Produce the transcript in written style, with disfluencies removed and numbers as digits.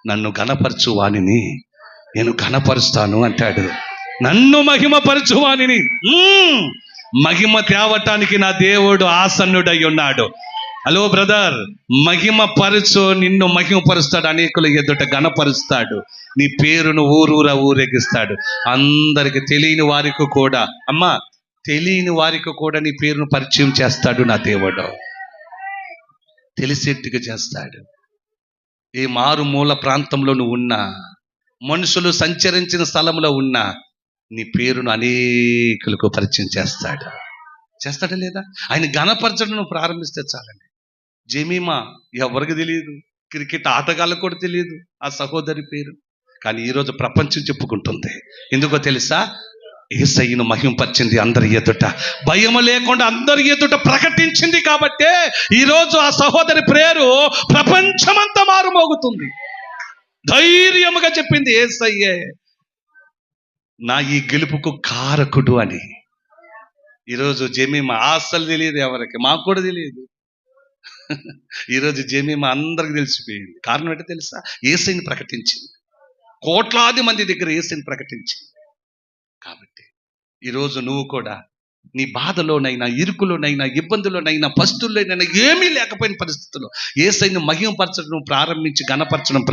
నన్ను ఘనపరచు వానిని నేను ఘనపరుస్తాను అంటాడు. నన్ను మహిమపరచు వానిని. మహిమ తేవటానికి నా దేవుడు ఆసన్నుడై ఉన్నాడు. హలో బ్రదర్, మహిమ పరచు, నిన్ను మహిమపరుస్తాడు, అనేకుల ఎదుట ఘనపరుస్తాడు, నీ పేరును ఊరూరా ఊరేగిస్తాడు. అందరికి తెలియని వారికి కూడా, అమ్మా తెలియని వారికి కూడా నీ పేరును పరిచయం చేస్తాడు నా దేవుడు. తెలిసేట్టుగా చేస్తాడు. ఏ మారుమూల ప్రాంతంలో నువ్వు ఉన్నా, మనుషులు సంచరించిన స్థలంలో ఉన్నా, నీ పేరును అనేకులకు పరిచయం చేస్తాడు. చేస్తాడా లేదా? ఆయన ఘనపరచడం ప్రారంభిస్తే చాలండి. జెమీమా ఎవరికి తెలియదు, క్రికెట్ ఆటగాళ్ళకు కూడా తెలియదు ఆ సహోదరి పేరు. కానీ ఈరోజు ప్రపంచం చెప్పుకుంటుంది. ఎందుకో తెలుసా? యేసయ్యను మహింపరిచింది అందరి ఎదుట, భయం లేకుండా అందరి ఎదుట ప్రకటించింది. కాబట్టే ఈరోజు ఆ సహోదరి పేరు ప్రపంచమంతా మారుమోగుతుంది. ధైర్యముగా చెప్పింది, యేసయ్యే నా ఈ గెలుపుకు కారకుడు అని. ఈరోజు జెమీమా అస్సలు తెలియదు ఎవరికి, మాకు కూడా తెలియదు. ఈరోజు జెమీమా అందరికి తెలిసిపోయింది. కారణం ఏంటో తెలుసా? యేసయ్యని ప్రకటించింది. కోట్లాది మంది దగ్గర యేసయ్యని ప్రకటించింది. కాబట్టి ఈరోజు నువ్వు కూడా నీ బాధలోనైనా, ఇరుకులోనైనా, ఇబ్బందుల్లోనైనా, పస్తుల్లోనైనా, ఏమీ లేకపోయిన పరిస్థితుల్లో యేసయ్యని మహిమపరచడం ప్రారంభించి ఘనపరచడం